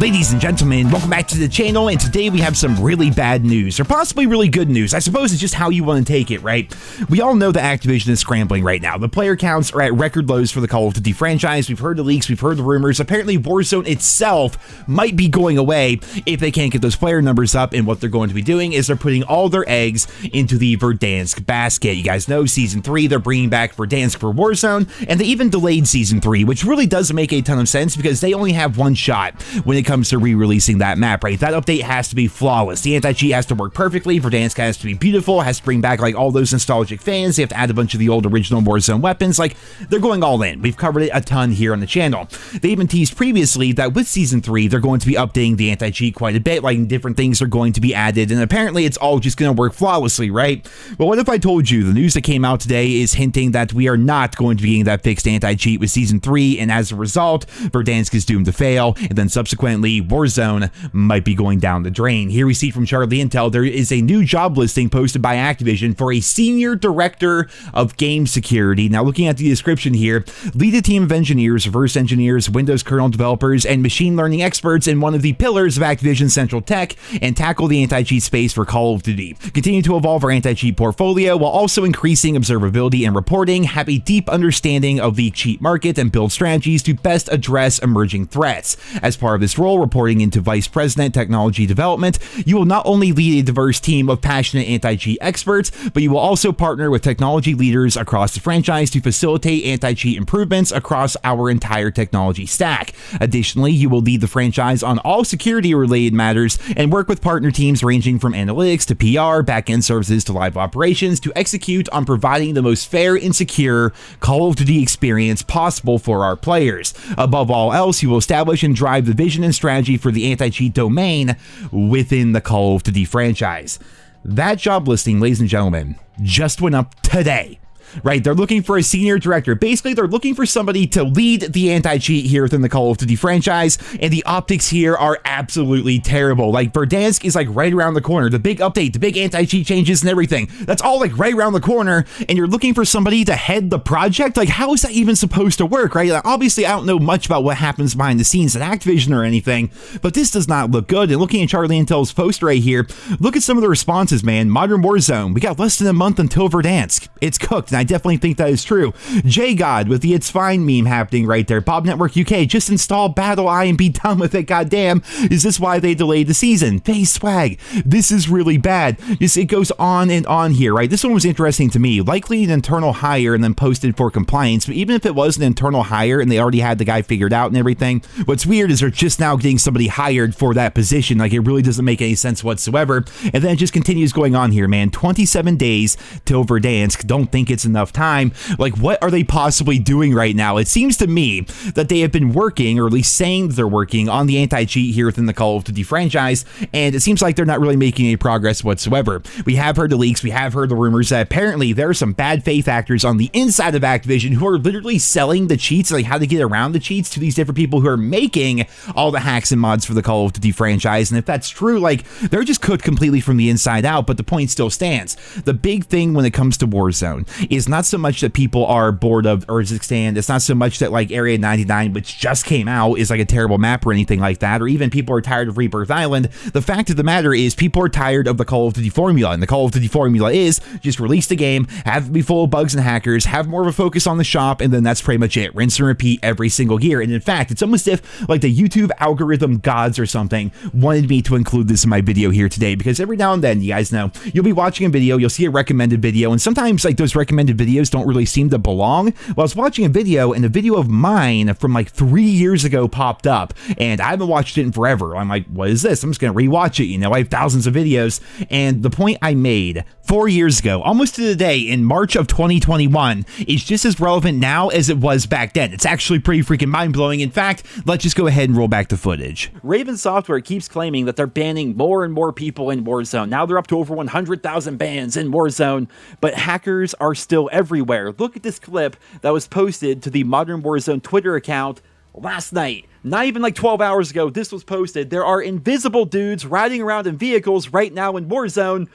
Ladies and gentlemen, welcome back to the channel, and today we have some really bad news, or possibly really good news. I suppose it's just how you want to take it, right? We all know that Activision is scrambling right now. The player counts are at record lows for the Call of Duty franchise. We've heard the leaks, we've heard the rumors. Apparently Warzone itself might be going away if they can't get those player numbers up, and what they're going to be doing is they're putting all their eggs into the Verdansk basket. You guys know Season 3, they're bringing back Verdansk for Warzone, and they even delayed Season 3, which really doesn't make a ton of sense because they only have one shot when it comes to re-releasing that map, right? That update has to be flawless. The anti-cheat has to work perfectly. Verdansk has to be beautiful, has to bring back like all those nostalgic fans. They have to add a bunch of the old original Warzone weapons. Like, they're going all in. We've covered it a ton here on the channel. They even teased previously that with Season 3, they're going to be updating the anti-cheat quite a bit, like different things are going to be added, and apparently it's all just going to work flawlessly, right? Well, what if I told you the news that came out today is hinting that we are not going to be getting that fixed anti-cheat with Season 3, and as a result, Verdansk is doomed to fail, and then subsequently, Warzone might be going down the drain. Here we see from Charlie Intel, there is a new job listing posted by Activision for a Senior Director of Game Security. Now, looking at the description here, lead a team of engineers, reverse engineers, Windows kernel developers, and machine learning experts in one of the pillars of Activision's central tech, and tackle the anti-cheat space for Call of Duty. Continue to evolve our anti-cheat portfolio while also increasing observability and reporting, have a deep understanding of the cheat market, and build strategies to best address emerging threats. As part of this role, reporting into Vice President Technology Development, you will not only lead a diverse team of passionate anti-cheat experts, but you will also partner with technology leaders across the franchise to facilitate anti-cheat improvements across our entire technology stack. Additionally, you will lead the franchise on all security-related matters and work with partner teams ranging from analytics to PR, back-end services to live operations to execute on providing the most fair and secure Call of Duty experience possible for our players. Above all else, you will establish and drive the vision and strategy for the anti-cheat domain within the Call of Duty franchise. That job listing, ladies and gentlemen, just went up today. Right, they're looking for a senior director. Basically, they're looking for somebody to lead the anti-cheat here within the Call of Duty franchise, and the optics here are absolutely terrible. Like, Verdansk is like right around the corner. The big update, the big anti-cheat changes and everything, that's all like right around the corner, and you're looking for somebody to head the project? Like, how is that even supposed to work, right? Like, obviously, I don't know much about what happens behind the scenes at Activision or anything, but this does not look good. And looking at Charlie Intel's post right here, look at some of the responses, man. Modern Warzone, we got less than a month until Verdansk. It's cooked, and I definitely think that is true. J-God with the It's Fine meme happening right there. Bob Network UK, just install Battle Eye and be done with it, goddamn. Is this why they delayed the season? Face Swag, this is really bad. It goes on and on here, right? This one was interesting to me. Likely an internal hire and then posted for compliance, but even if it was an internal hire and they already had the guy figured out and everything, what's weird is they're just now getting somebody hired for that position. Like, it really doesn't make any sense whatsoever. And then it just continues going on here, man. 27 days till Verdansk. Don't think it's enough time. Like, what are they possibly doing right now? It seems to me that they have been working, or at least saying they're working, on the anti-cheat here within the Call of Duty franchise, and it seems like they're not really making any progress whatsoever. We have heard the leaks, we have heard the rumors that apparently there are some bad faith actors on the inside of Activision who are literally selling the cheats, like how to get around the cheats, to these different people who are making all the hacks and mods for the Call of Duty franchise. And if that's true, like, they're just cooked completely from the inside out. But the point still stands. The big thing when it comes to Warzone is not so much that people are bored of Urzikstan. It's not so much that like Area 99, which just came out, is like a terrible map or anything like that, or even people are tired of Rebirth Island. The fact of the matter is people are tired of the Call of Duty formula, and the Call of Duty formula is just release the game, have it be full of bugs and hackers, have more of a focus on the shop, and then that's pretty much it. Rinse and repeat every single year. And in fact, it's almost if like the YouTube algorithm gods or something wanted me to include this in my video here today, because every now and then, you guys know, you'll be watching a video, you'll see a recommended video, and sometimes like those recommended videos don't really seem to belong. Well, I was watching a video, and a video of mine from like 3 years ago popped up, and I haven't watched it in forever. I'm like, what is this? I'm just gonna rewatch it. You know, I have thousands of videos, and the point I made 4 years ago, almost to the day, in March of 2021, is just as relevant now as it was back then. It's actually pretty freaking mind-blowing. In fact, let's just go ahead and roll back the footage. Raven Software keeps claiming that they're banning more and more people in Warzone. Now they're up to over 100,000 bans in Warzone, but hackers are still everywhere. Look at this clip that was posted to the Modern Warzone Twitter account last night. Not even like 12 hours ago, this was posted. There are invisible dudes riding around in vehicles right now in Warzone.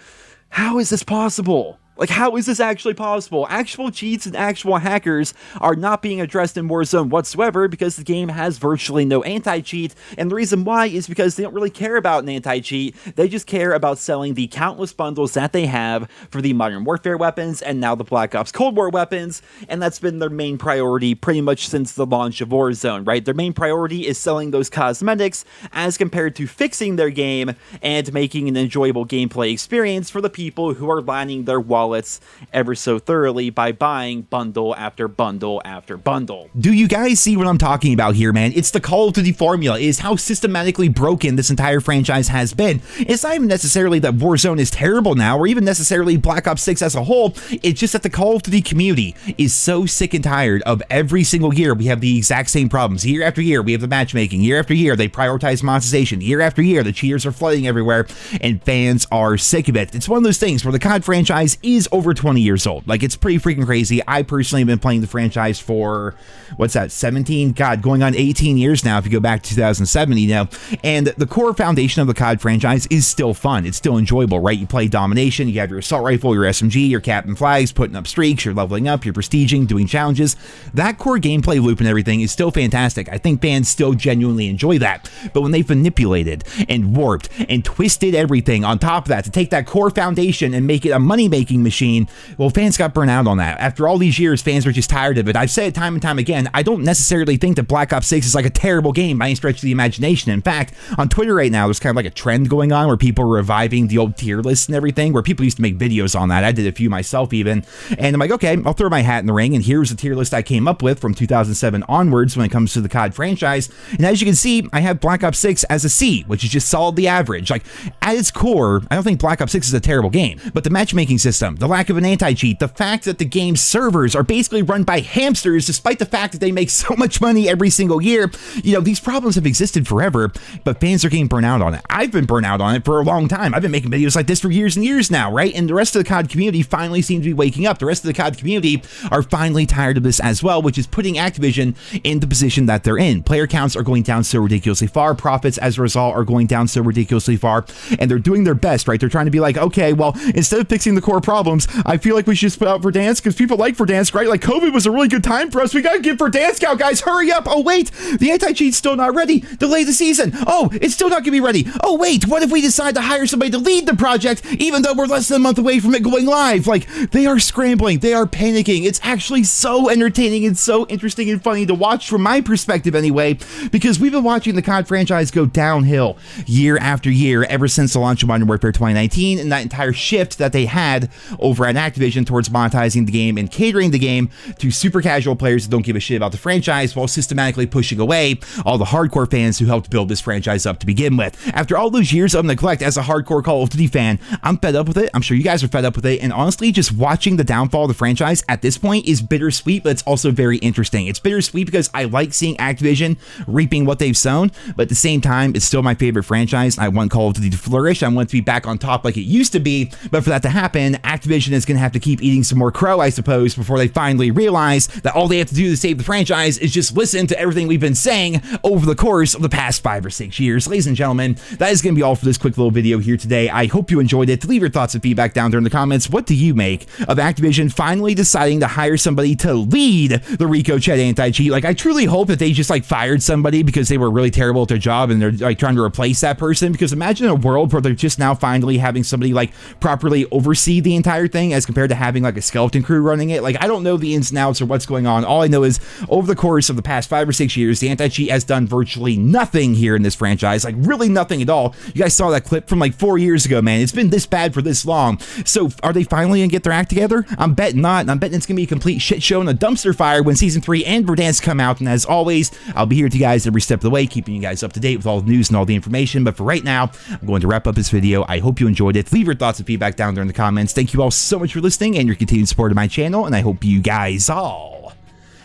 How is this possible? Like, how is this actually possible? Actual cheats and actual hackers are not being addressed in Warzone whatsoever because the game has virtually no anti-cheat, and the reason why is because they don't really care about an anti-cheat. They just care about selling the countless bundles that they have for the Modern Warfare weapons and now the Black Ops Cold War weapons, and that's been their main priority pretty much since the launch of Warzone, right? Their main priority is selling those cosmetics as compared to fixing their game and making an enjoyable gameplay experience for the people who are lining their wallets ever so thoroughly by buying bundle after bundle after bundle. Do you guys see what I'm talking about here, man? It's the Call of Duty formula. It is how systematically broken this entire franchise has been. It's not even necessarily that Warzone is terrible now, or even necessarily Black Ops 6 as a whole. It's just that the Call of Duty community is so sick and tired of every single year we have the exact same problems. Year after year, we have the matchmaking. Year after year, they prioritize monetization. Year after year, the cheaters are flooding everywhere, and fans are sick of it. It's one of those things where the COD franchise is over 20 years old. Like, it's pretty freaking crazy. I personally have been playing the franchise for, what's that, 17? God, going on 18 years now if you go back to 2007, you know, and the core foundation of the COD franchise is still fun. It's still enjoyable, right? You play domination, you have your assault rifle, your SMG, your captain flags, putting up streaks, you're leveling up, you're prestiging, doing challenges. That core gameplay loop and everything is still fantastic. I think fans still genuinely enjoy that, but when they've manipulated and warped and twisted everything on top of that to take that core foundation and make it a money-making machine, well, fans got burnt out on that. After all these years, fans were just tired of it. I've said it time and time again, I don't necessarily think that Black Ops 6 is like a terrible game by any stretch of the imagination. In fact, on Twitter right now, there's kind of like a trend going on where people are reviving the old tier lists and everything, where people used to make videos on that. I did a few myself even, and I'm like, okay, I'll throw my hat in the ring, and here's the tier list I came up with from 2007 onwards when it comes to the COD franchise. And as you can see, I have Black Ops 6 as a C, which is just solidly average. Like, at its core, I don't think Black Ops 6 is a terrible game, but the matchmaking system, the lack of an anti-cheat, the fact that the game's servers are basically run by hamsters despite the fact that they make so much money every single year, you know, these problems have existed forever, but fans are getting burnt out on it. I've been burnt out on it for a long time. I've been making videos like this for years and years now, right? And the rest of the COD community finally seems to be waking up. The rest of the COD community are finally tired of this as well, which is putting Activision in the position that they're in. Player counts are going down so ridiculously far. Profits, as a result, are going down so ridiculously far, and they're doing their best, right? They're trying to be like, okay, well, instead of fixing the core problems, I feel like we should just put out Verdansk because people like Verdansk, right? Like, COVID was a really good time for us. We gotta get Verdansk out, guys. Hurry up. Oh, wait, the anti-cheat's still not ready. Delay the season. Oh, it's still not gonna be ready. Oh, wait, what if we decide to hire somebody to lead the project even though we're less than a month away from it going live? Like, they are scrambling. They are panicking. It's actually so entertaining and so interesting and funny to watch from my perspective anyway, because we've been watching the COD franchise go downhill year after year ever since the launch of Modern Warfare 2019 and that entire shift that they had over at Activision towards monetizing the game and catering the game to super casual players who don't give a shit about the franchise while systematically pushing away all the hardcore fans who helped build this franchise up to begin with. After all those years of neglect as a hardcore Call of Duty fan, I'm fed up with it. I'm sure you guys are fed up with it, and honestly, just watching the downfall of the franchise at this point is bittersweet, but it's also very interesting. It's bittersweet because I like seeing Activision reaping what they've sown, but at the same time, it's still my favorite franchise. I want Call of Duty to flourish. I want it to be back on top like it used to be, but for that to happen, Activision is going to have to keep eating some more crow, I suppose, before they finally realize that all they have to do to save the franchise is just listen to everything we've been saying over the course of the past 5 or 6 years. Ladies and gentlemen, that is going to be all for this quick little video here today. I hope you enjoyed it. Leave your thoughts and feedback down there in the comments. What do you make of Activision finally deciding to hire somebody to lead the Rico Chat anti-cheat? Like, I truly hope that they just like fired somebody because they were really terrible at their job and they're like trying to replace that person, because imagine a world where they're just now finally having somebody like properly oversee the entire thing as compared to having like a skeleton crew running it. Like, I don't know the ins and outs or what's going on. All I know is over the course of the past 5 or 6 years, the anti-cheat has done virtually nothing here in this franchise, like really nothing at all. You guys saw that clip from like 4 years ago, man. It's been this bad for this long. So are they finally gonna get their act together? I'm betting not, and I'm betting it's gonna be a complete shit show and a dumpster fire when Season 3 and Verdansk come out. And as always, I'll be here with you guys every step of the way, keeping you guys up to date with all the news and all the information. But for right now, I'm going to wrap up this video. I hope you enjoyed it. Leave your thoughts and feedback down there in the comments. Thank you all so much for listening and your continued support of my channel, and I hope you guys all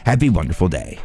have a wonderful day.